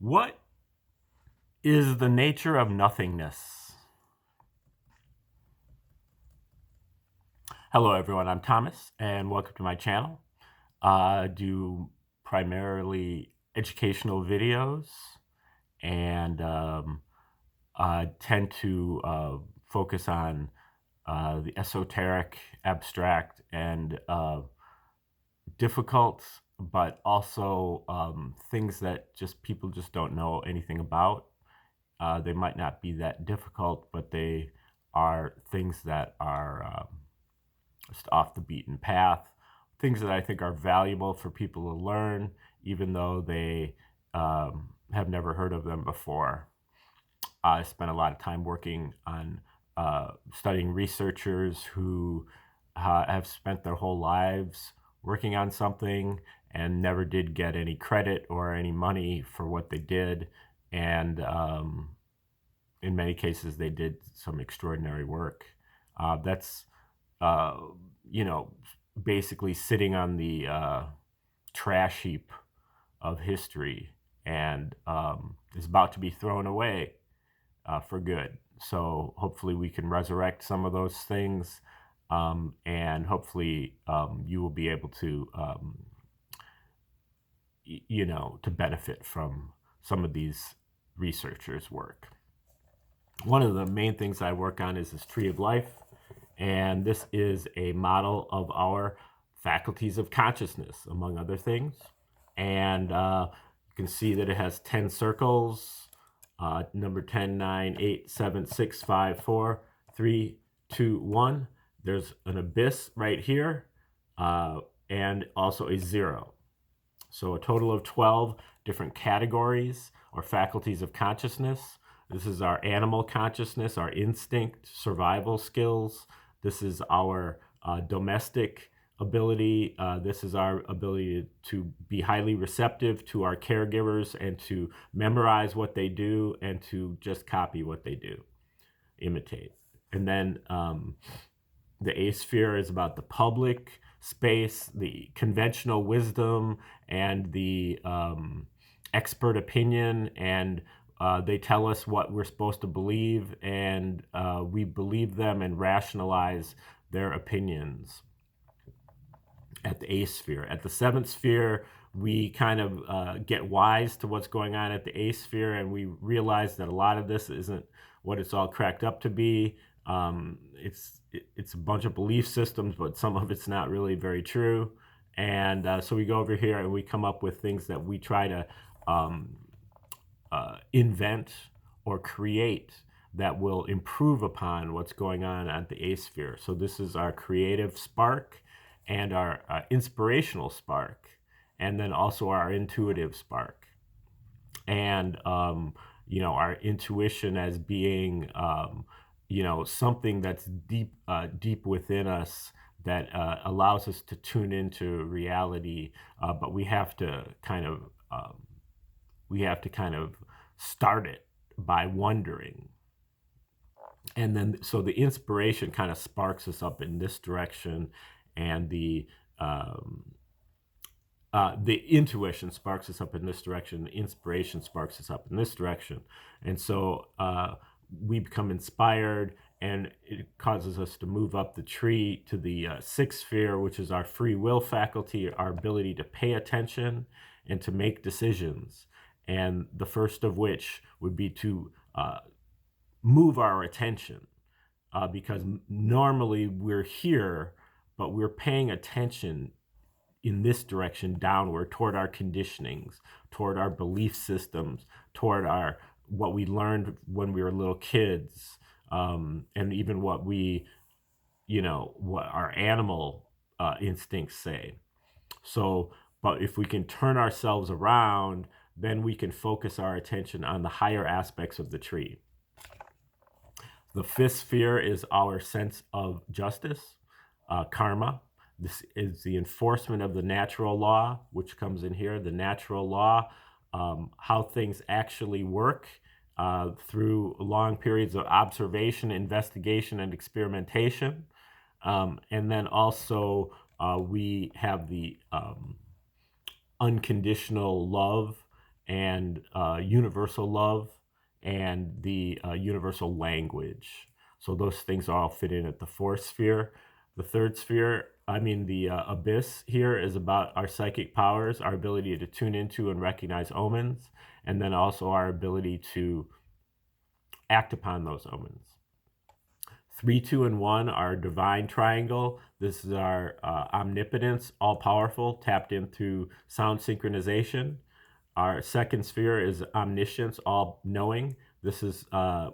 What is the nature of nothingness? Hello everyone, I'm Thomas and welcome to my channel. I do primarily educational videos and I tend to focus on the esoteric, abstract, and difficult, but also things that people just don't know anything about. They might not be that difficult, but they are things that are just off the beaten path, things that I think are valuable for people to learn, even though they have never heard of them before. I spent a lot of time working on studying researchers who have spent their whole lives working on something and never did get any credit or any money for what they did. And in many cases, they did some extraordinary work. That's, basically sitting on the trash heap of history and is about to be thrown away for good. So hopefully we can resurrect some of those things, and hopefully you will be able to, to benefit from some of these researchers' work. One of the main things I work on is this tree of life, and this is a model of our faculties of consciousness, among other things. And you can see that it has 10 circles, number 10, 9, 8, 7, 6, 5, 4, 3, 2, 1. There's an abyss right here, and also a 0. So a total of 12 different categories or faculties of consciousness. This is our animal consciousness, our instinct, survival skills. This is our domestic ability. This is our ability to be highly receptive to our caregivers and to memorize what they do and to just copy what they do, imitate. And then the A-sphere is about the public space, the conventional wisdom, and the expert opinion, and they tell us what we're supposed to believe, and we believe them and rationalize their opinions at the A-sphere. At the 7th sphere, we kind of get wise to what's going on at the A-sphere, and we realize that a lot of this isn't what it's all cracked up to be. It's a bunch of belief systems, but some of it's not really very true. And so we go over here and we come up with things that we try to invent or create that will improve upon what's going on at the A-sphere. So this is our creative spark and our inspirational spark, and then also our intuitive spark. And, our intuition as being, something that's deep within us that allows us to tune into reality, but we have to kind of start it by wondering. And then, so the inspiration kind of sparks us up in this direction, and the intuition sparks us up in this direction, the inspiration sparks us up in this direction. And so we become inspired, and it causes us to move up the tree to the 6th sphere, which is our free will faculty, our ability to pay attention and to make decisions. And the first of which would be to move our attention, because normally we're here, but we're paying attention in this direction downward toward our conditionings, toward our belief systems, toward what we learned when we were little kids, and even what our animal instincts say. So, but if we can turn ourselves around, then we can focus our attention on the higher aspects of the tree. The 5th sphere is our sense of justice, karma. This is the enforcement of the natural law, which comes in here, the natural law, how things actually work through long periods of observation, investigation, and experimentation. And then also we have the unconditional love and universal love, and the universal language. So those things all fit in at the fourth sphere. The third sphere, the abyss here, is about our psychic powers, our ability to tune into and recognize omens, and then also our ability to act upon those omens. 3, 2, and 1 are divine triangle. This is our omnipotence, all-powerful, tapped into sound synchronization. Our second sphere is omniscience, all-knowing. This is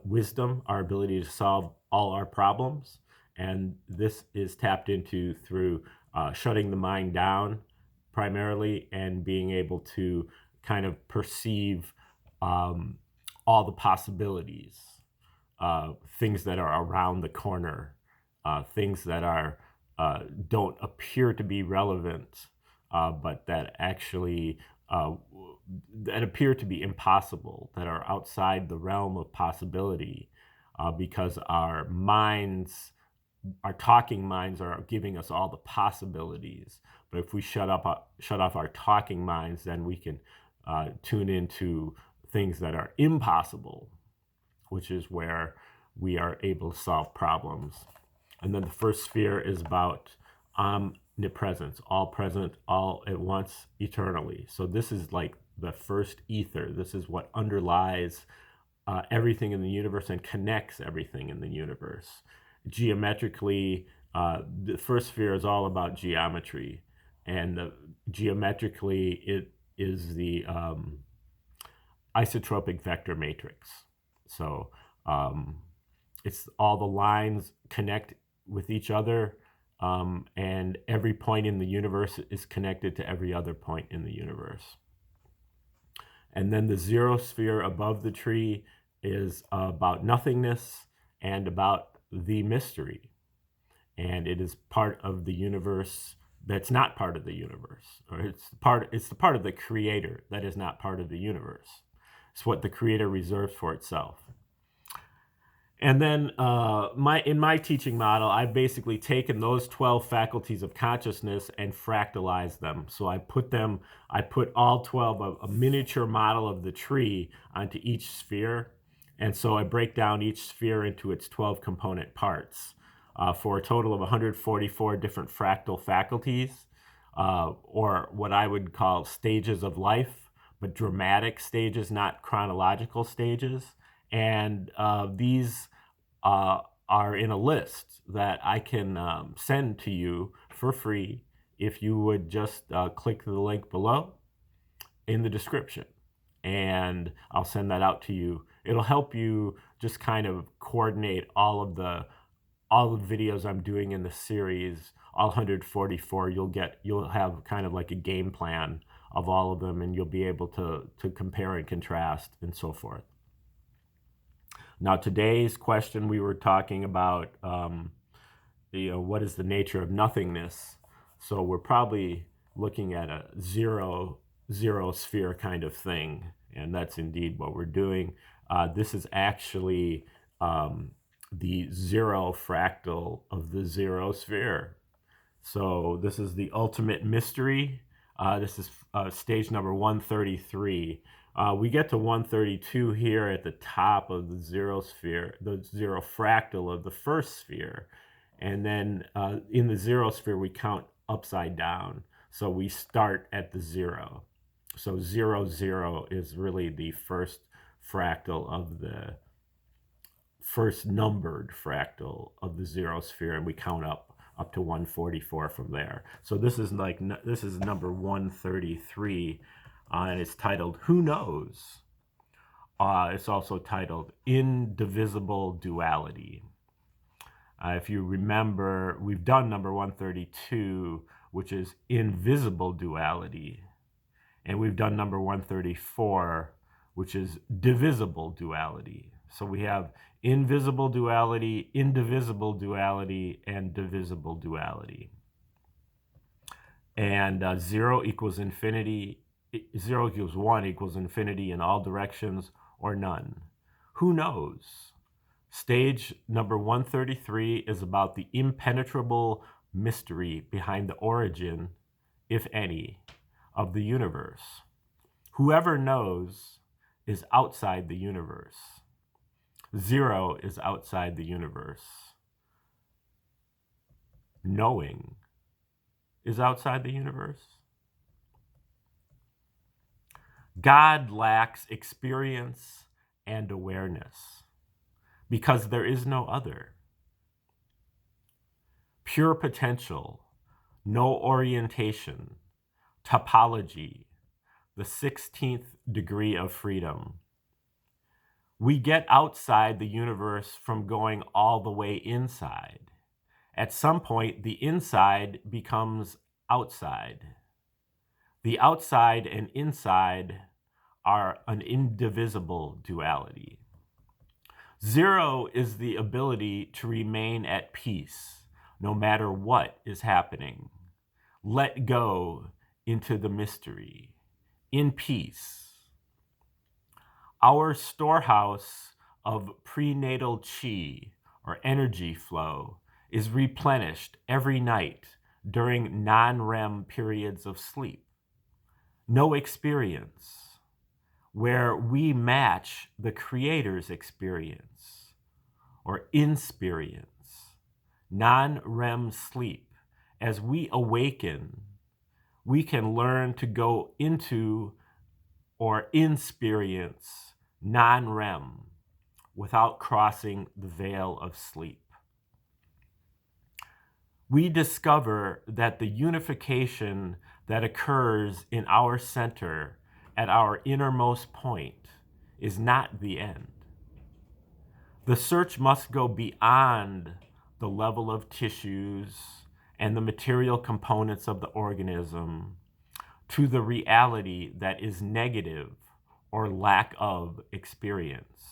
wisdom, our ability to solve all our problems. And this is tapped into through shutting the mind down primarily and being able to kind of perceive all the possibilities, things that are around the corner, things that are don't appear to be relevant, but that actually that appear to be impossible, that are outside the realm of possibility, because our minds, our talking minds, are giving us all the possibilities. But if we shut off our talking minds, then we can tune into things that are impossible, which is where we are able to solve problems. And then the first sphere is about omnipresence, all present, all at once, eternally. So this is like the first ether. This is what underlies everything in the universe and connects everything in the universe. Geometrically, the first sphere is all about geometry, and geometrically it is the isotropic vector matrix. So it's all the lines connect with each other, and every point in the universe is connected to every other point in the universe. And then the zero sphere above the tree is about nothingness and about the mystery. And it is part of the universe that's not part of the universe, or it's the part of the creator that is not part of the universe. It's what the creator reserves for itself. And then in my teaching model, I've basically taken those 12 faculties of consciousness and fractalized them. So I put all 12, a miniature model of the tree, onto each sphere. And so I break down each sphere into its 12 component parts for a total of 144 different fractal faculties, or what I would call stages of life, but dramatic stages, not chronological stages. And these are in a list that I can send to you for free if you would just click the link below in the description. And I'll send that out to you. It'll help you just kind of coordinate all the videos I'm doing in the series, all 144. You'll have kind of like a game plan of all of them, and you'll be able to compare and contrast and so forth. Now, today's question, we were talking about, what is the nature of nothingness? So we're probably looking at a zero sphere kind of thing, and that's indeed what we're doing. This is actually the zero fractal of the zero sphere. So this is the ultimate mystery. This is stage number 133. We get to 132 here at the top of the zero sphere, the zero fractal of the first sphere. And then in the zero sphere, we count upside down. So we start at the zero. So 0, 0 is really the first fractal of the first numbered fractal of the zero sphere, and we count up to 144 from there. So this is number 133, and it's titled Who Knows? It's also titled Indivisible Duality. If you remember, we've done number 132, which is Invisible Duality. And we've done number 134, which is Divisible Duality. So we have invisible duality, indivisible duality, and divisible duality. And 0 equals infinity, 0 equals 1 equals infinity in all directions, or none. Who knows? Stage number 133 is about the impenetrable mystery behind the origin, if any, of the universe. Whoever knows is outside the universe. Zero is outside the universe. Knowing is outside the universe. God lacks experience and awareness because there is no other. Pure potential, no orientation, topology, the 16th degree of freedom. We get outside the universe from going all the way inside. At some point, the inside becomes outside. The outside and inside are an indivisible duality. Zero is the ability to remain at peace no matter what is happening. Let go into the mystery, in peace. Our storehouse of prenatal chi, or energy flow, is replenished every night during non-REM periods of sleep. No experience, where we match the Creator's experience, or insperience, non-REM sleep. As we awaken, we can learn to go into or insperience non-REM without crossing the veil of sleep. We discover that the unification that occurs in our center at our innermost point is not the end. The search must go beyond the level of tissues and the material components of the organism to the reality that is negative or lack of experience,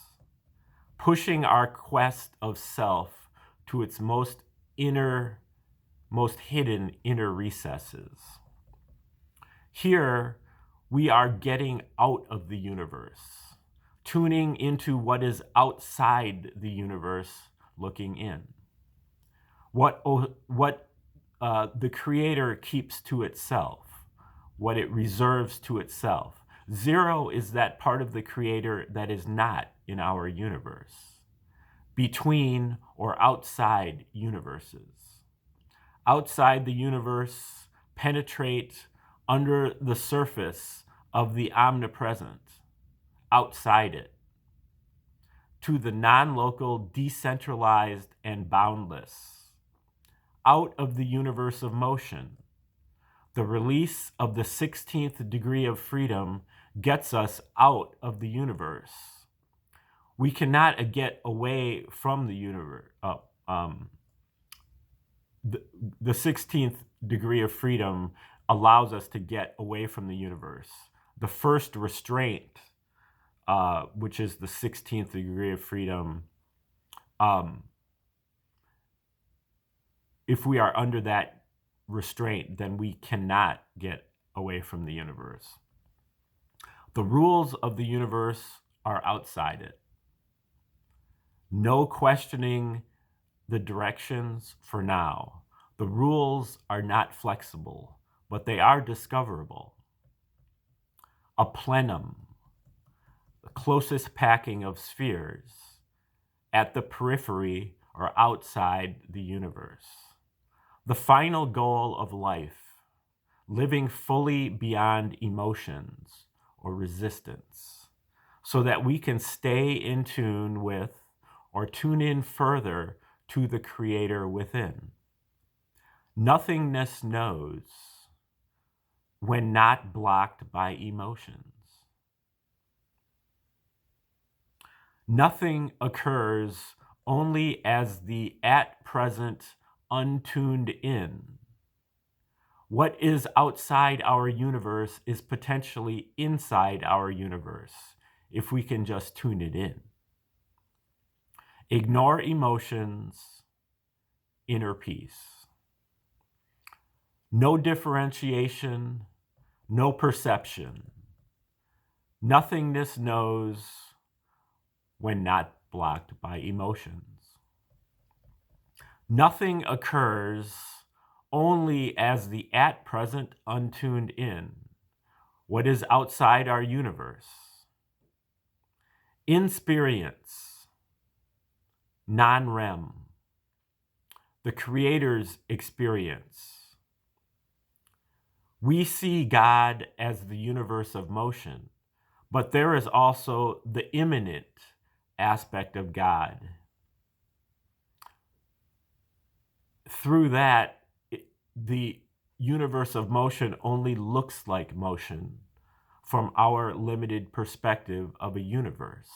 pushing our quest of self to its most hidden inner recesses. Here, we are getting out of the universe, tuning into what is outside the universe, looking in. What the Creator keeps to itself, what it reserves to itself. Zero is that part of the Creator that is not in our universe, between or outside universes. Outside the universe, penetrate under the surface of the omnipresent, outside it, to the non-local, decentralized, and boundless, out of the universe of motion. The release of the 16th degree of freedom gets us out of the universe. We cannot get away from the universe. The 16th degree of freedom allows us to get away from the universe. The first restraint, which is the 16th degree of freedom, if we are under that restraint, then we cannot get away from the universe. The rules of the universe are outside it. No questioning the directions for now. The rules are not flexible, but they are discoverable. A plenum, the closest packing of spheres, at the periphery or outside the universe. The final goal of life, living fully beyond emotions or resistance, so that we can stay in tune with or tune in further to the Creator within. Nothingness knows when not blocked by emotions. Nothing occurs only as the at-present untuned in. What is outside our universe is potentially inside our universe, if we can just tune it in. Ignore emotions, inner peace. No differentiation, no perception. Nothingness knows when not blocked by emotions. Nothing occurs only as the at-present untuned in. What is outside our universe? Insperience, non-REM, the Creator's experience. We see God as the universe of motion, but there is also the immanent aspect of God. Through that, the universe of motion only looks like motion from our limited perspective of a universe.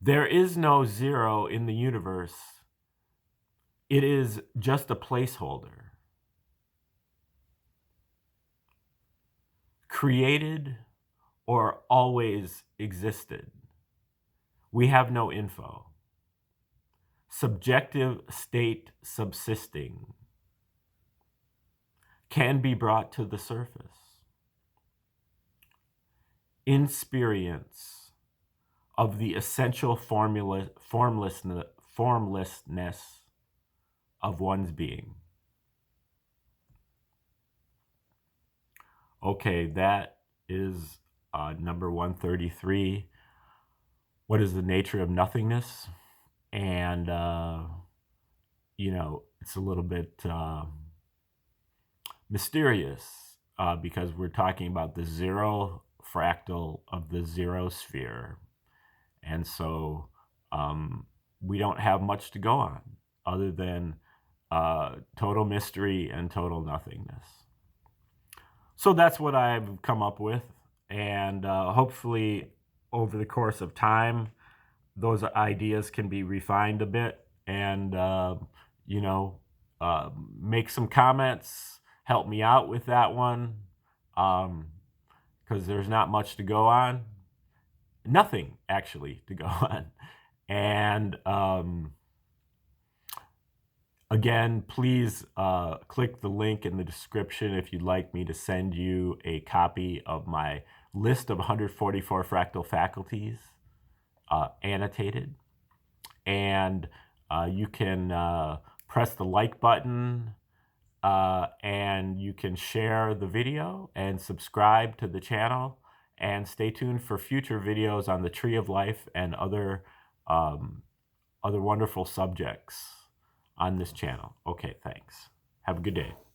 There is no zero in the universe. It is just a placeholder. Created or always existed. We have no info. Subjective state subsisting can be brought to the surface. Insperience of the essential formlessness of one's being. Okay, that is number 133. What is the nature of nothingness? And, it's a little bit mysterious because we're talking about the zero fractal of the zero sphere. And so we don't have much to go on other than total mystery and total nothingness. So that's what I've come up with. And hopefully over the course of time, those ideas can be refined a bit and, make some comments, help me out with that one, because there's not much to go on. Nothing, actually, to go on. And again, please click the link in the description if you'd like me to send you a copy of my list of 144 fractal faculties, annotated. And you can press the like button, and you can share the video and subscribe to the channel, and stay tuned for future videos on the Tree of Life and other wonderful subjects on this channel. Okay, thanks. Have a good day.